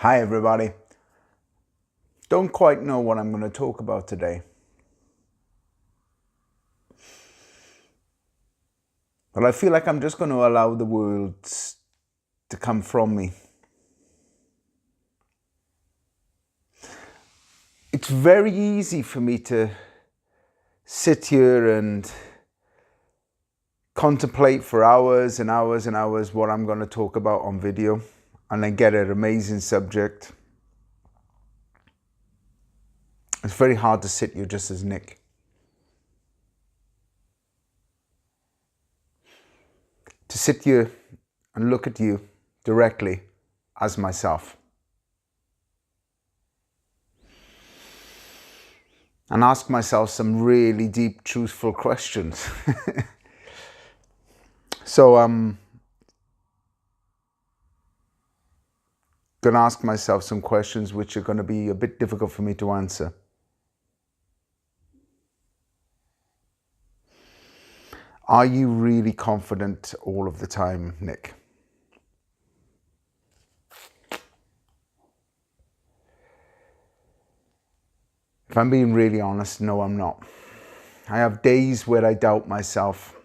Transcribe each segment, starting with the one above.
Hi everybody. Don't quite know what I'm going to talk about today. But I feel like I'm just going to allow the words to come from me. It's very easy for me to sit here and contemplate for hours and hours and hours what I'm going to talk about on video and then get an amazing subject. It's very hard to sit here just as Nick. To sit here and look at you directly as myself. And ask myself some really deep, truthful questions. So I'm going to ask myself some questions which are going to be a bit difficult for me to answer. Are you really confident all of the time, Nick? If I'm being really honest, no, I'm not. I have days where I doubt myself.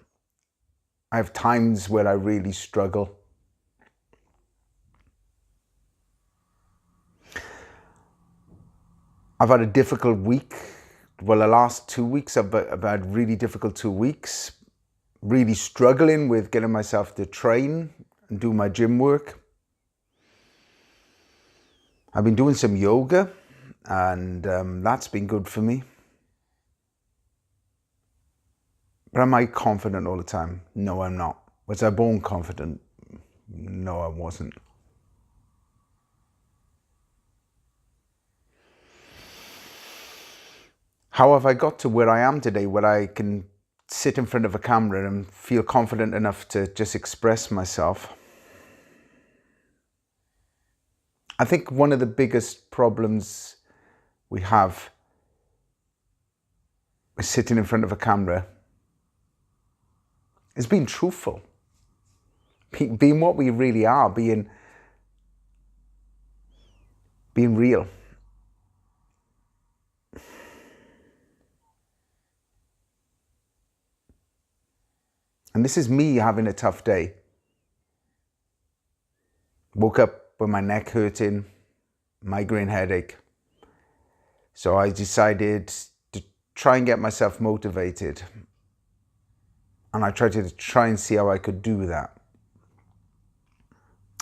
I have times where I really struggle. I've had a difficult week. Well, the last 2 weeks, I've had really difficult 2 weeks. Really struggling with getting myself to train and do my gym work. I've been doing some yoga and that's been good for me. But am I confident all the time? No, I'm not. Was I born confident? No, I wasn't. How have I got to where I am today, where I can sit in front of a camera and feel confident enough to just express myself? I think one of the biggest problems we have with sitting in front of a camera is being truthful. Being what we really are, being real. And this is me having a tough day. Woke up with my neck hurting, migraine headache. So I decided to try and get myself motivated. And I tried to try and see how I could do that.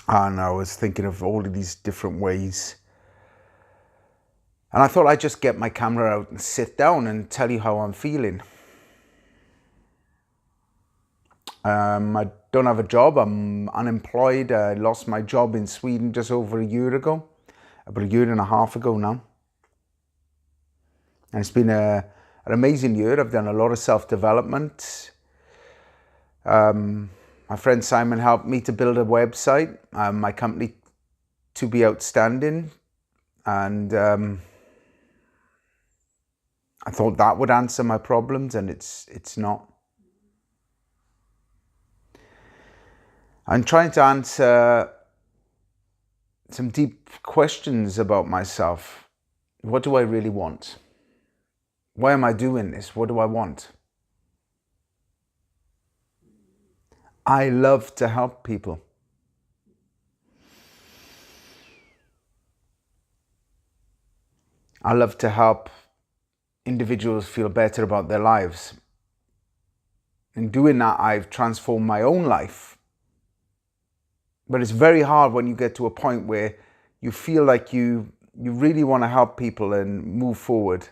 And I was thinking of all of these different ways. And I thought I'd just get my camera out and sit down and tell you how I'm feeling. I don't have a job. I'm unemployed. I lost my job in Sweden just over a year ago. About a year and a half ago now. And it's been an amazing year. I've done a lot of self-development. My friend Simon helped me to build a website, my company To Be Outstanding. And I thought that would answer my problems, and it's not. I'm trying to answer some deep questions about myself. What do I really want? Why am I doing this? What do I want? I love to help people. I love to help individuals feel better about their lives. In doing that, I've transformed my own life. But it's very hard when you get to a point where you feel like you really want to help people and move forward,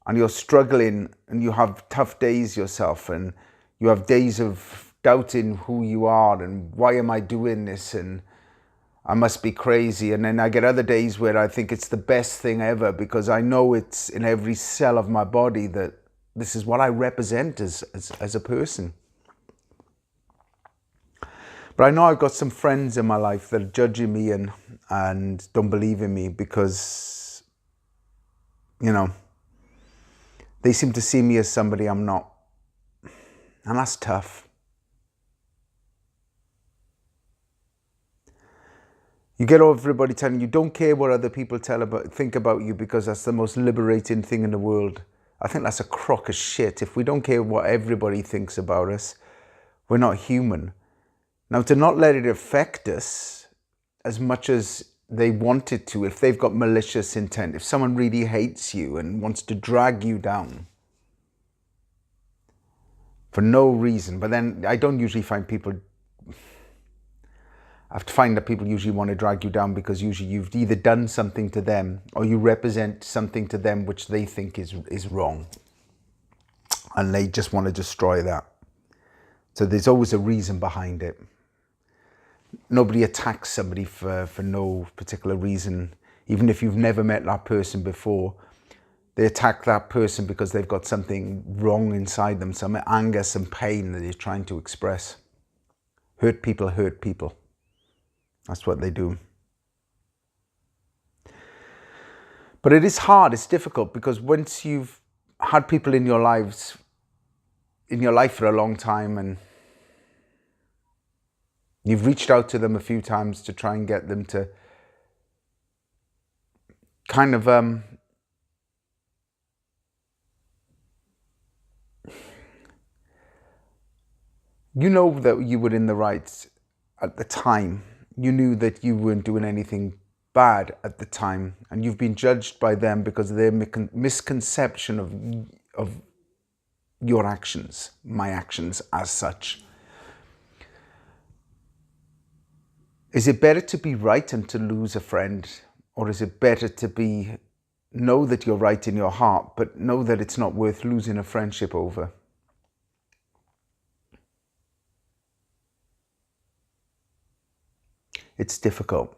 and you're struggling and you have tough days yourself, and you have days of doubting who you are and why am I doing this, and I must be crazy. And then I get other days where I think it's the best thing ever because I know it's in every cell of my body that this is what I represent as a person. But I know I've got some friends in my life that are judging me and don't believe in me because, you know, they seem to see me as somebody I'm not. And that's tough. You get everybody telling you, don't care what other people think about you because that's the most liberating thing in the world. I think that's a crock of shit. If we don't care what everybody thinks about us, we're not human. Now, to not let it affect us as much as they want it to, if they've got malicious intent, if someone really hates you and wants to drag you down for no reason, but then I don't usually find people, I have to find that people usually want to drag you down because usually you've either done something to them or you represent something to them which they think is wrong. And they just want to destroy that. So there's always a reason behind it. Nobody attacks somebody for no particular reason. Even if you've never met that person before, they attack that person because they've got something wrong inside them, some anger, some pain that they're trying to express. Hurt people hurt people. That's what they do. But it is hard, it's difficult, because once you've had people in your life for a long time and you've reached out to them a few times to try and get them to kind of you know that you were in the right at the time. You knew that you weren't doing anything bad at the time, and you've been judged by them because of their misconception of your actions, my actions as such. Is it better to be right and to lose a friend? Or is it better to know that you're right in your heart, but know that it's not worth losing a friendship over? It's difficult.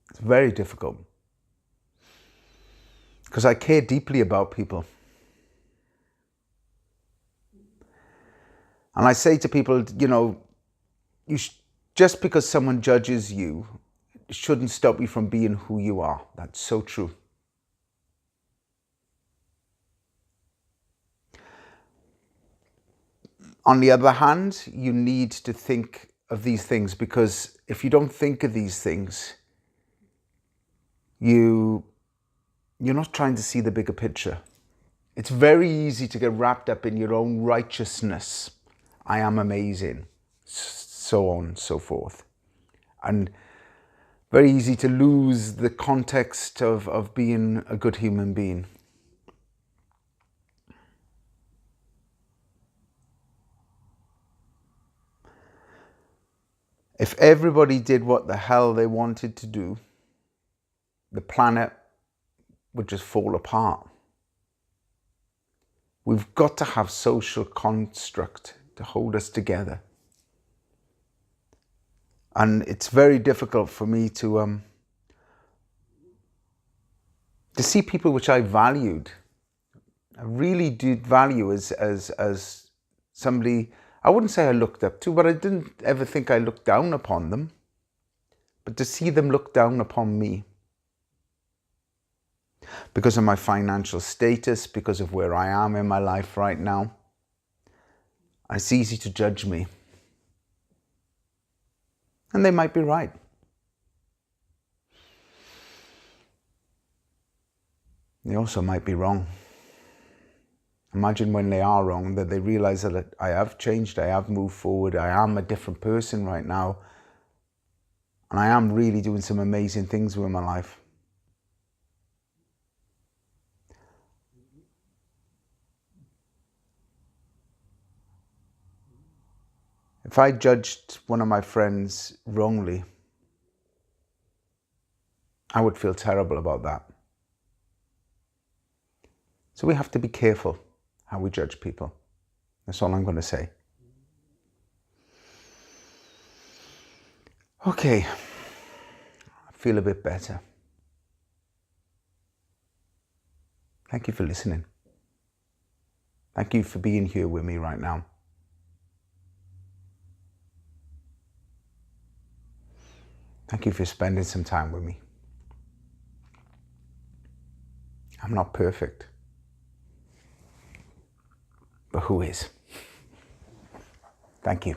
It's very difficult. Because I care deeply about people. And I say to people, you know, just because someone judges you, it shouldn't stop you from being who you are. That's so true. On the other hand, you need to think of these things, because if you don't think of these things, you're not trying to see the bigger picture. It's very easy to get wrapped up in your own righteousness. I am amazing, so on and so forth. And very easy to lose the context of being a good human being. If everybody did what the hell they wanted to do, the planet would just fall apart. We've got to have social construct to hold us together. And it's very difficult for me to see people which I valued. I really did value as somebody, I wouldn't say I looked up to, but I didn't ever think I looked down upon them. But to see them look down upon me because of my financial status, because of where I am in my life right now, it's easy to judge me. And they might be right. They also might be wrong. Imagine when they are wrong, that they realize that I have changed, I have moved forward, I am a different person right now, and I am really doing some amazing things with my life. If I judged one of my friends wrongly, I would feel terrible about that. So we have to be careful how we judge people. That's all I'm going to say. Okay, I feel a bit better. Thank you for listening. Thank you for being here with me right now. Thank you for spending some time with me. I'm not perfect, but who is? Thank you.